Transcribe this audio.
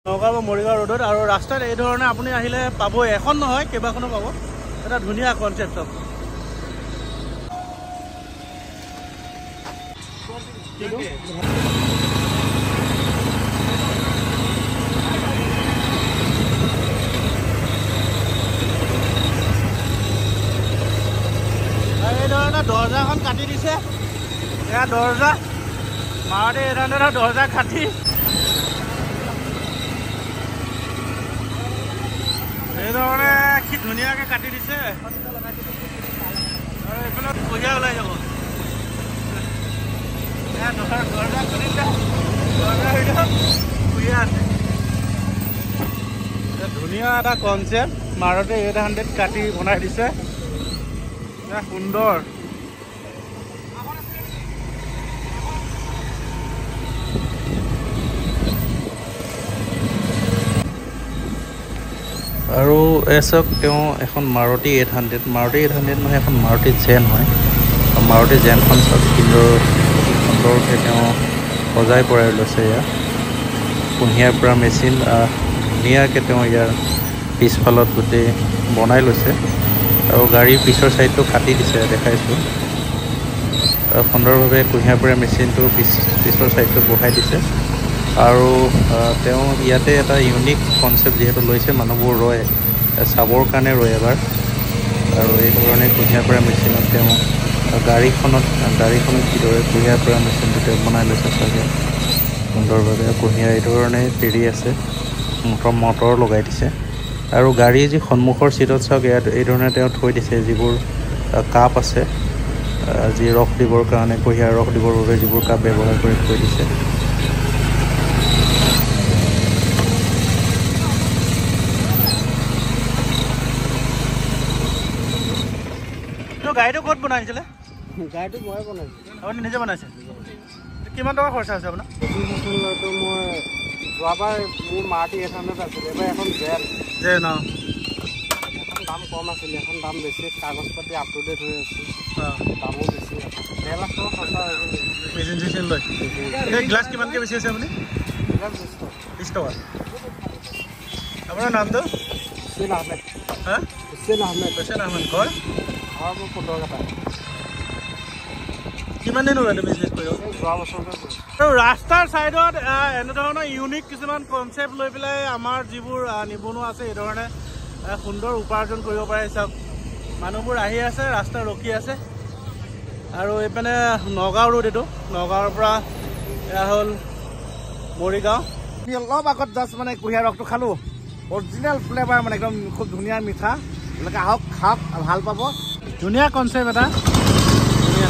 নগাঁও মৰিগাঁও ৰোডত আৰু ৰাস্তাত এই ধৰণে আপুনি আহিলে পাবই, এখন নহয় কেইবাখনো পাব। এটা ধুনীয়া কনচেপ্ট। এই ধৰণে দৰ্জাখন কাটি দিছে। এয়া দৰ্জা মাৰুতি 800 দৰ্জা কাটি এই ধৰণে কি ধুনীয়াকৈ কাটি দিছে। আৰু এইফালে কঢ়িয়া ওলাই যাব। দৰ্জা খুলিছে, দৰ্জা কঢ়িয়া আছে। ধুনীয়া এটা কনচেপ্ট মাৰুতি 800 কাটি বনাই দিছে। সুন্দৰ। আৰু চাওক তেওঁ এখন মাৰুতি 800 নহয়, এখন মাৰুতি জেন হয়। মাৰুতি জেনখন চাওক কিন্তু সুন্দৰকৈ তেওঁ সজাই পৰাই লৈছে। ইয়াৰ কুঁহিয়াৰ পৰা মেচিন ধুনীয়াকৈ তেওঁ ইয়াৰ পিছফালত গোটেই বনাই লৈছে। আৰু গাড়ীৰ পিছৰ ছাইডটো কাটি দিছে, দেখাইছোঁ। সুন্দৰভাৱে কুঁহিয়াৰ পৰা মেচিনটো পিছৰ ছাইডটোত বহাই দিছে। আৰু তেওঁ ইয়াতে এটা ইউনিক কনচেপ্ট যিহেতু লৈছে, মানুহবোৰ ৰয় চাবৰ কাৰণে ৰয় এবাৰ। আৰু এই ধৰণে কুঁহিয়াৰ পৰা মেচিনত তেওঁ গাড়ীখনত কিদৰে কুঁহিয়াৰ পৰা মেচিনটো তেওঁ বনাই লৈছে চাগে সুন্দৰভাৱে। কুঁহিয়াৰ এই ধৰণে পেৰি আছে, মটৰ লগাই দিছে। আৰু গাড়ীৰ যি সন্মুখৰ ছিটত চাওক ইয়াত এই ধৰণে তেওঁ থৈ দিছে যিবোৰ কাপ আছে, যি ৰস দিবৰ কাৰণে, কুঁহিয়াৰ ৰস দিবৰ বাবে যিবোৰ কাপ ব্যৱহাৰ কৰি থৈ দিছে। গাড়ীটো ক'ত বনাইছিলে? গাড়ীটো মই বনাইছোঁ। আপুনি নিজে বনাইছে? কিমান টকা খৰচা হৈছে আপোনাৰ? মই যোৱাবাৰ মোৰ মাৰুতি 800 আছিলে, এবাৰ এখন জেন ন। এখন দাম কম আছিলে, এখন দাম বেছি। কাগজ পাতি আপ টু ডেট হৈ আছে, দামো বেছি। 1.5 লাখ টকা খৰচা হৈছে। মেচিন চেচিন লৈ এই গ্লাছ কিমানকৈ বেছি আছে আপুনি? 20 টকা। আপোনাৰ নামটো? হুছেইন আহমেদ। হা? হুছেইন আহমেদ। হুছেইন আহমেদ। ঘৰ? ঘৰ মোৰ 15 কটা। কিমান দিন হ'ল বিজনেছ কৰিব? যোৱা বছৰতে কৰিছোঁ। আৰু ৰাস্তাৰ ছাইডত এনেধৰণৰ ইউনিক কিছুমান কনচেপ্ট লৈ পেলাই আমাৰ যিবোৰ নিবনুৱা আছে এই ধৰণে সুন্দৰ উপাৰ্জন কৰিব পাৰে। চাওক মানুহবোৰ আহি আছে, ৰাস্তা ৰখি আছে। আৰু এইপিনে নগাঁও ৰোড, এইটো নগাঁৱৰ পৰা এয়া হ'ল মৰিগাঁও। আমি অলপ আগত জাষ্ট মানে কুঁহিয়াৰ ৰসটো খালোঁ, অৰিজিনেল ফ্লেভাৰ, মানে একদম খুব ধুনীয়া মিঠা। এনেকৈ আহক, খাওক, ভাল পাব। ধুনীয়া কনচেপ্ট এটা, ধুনীয়া।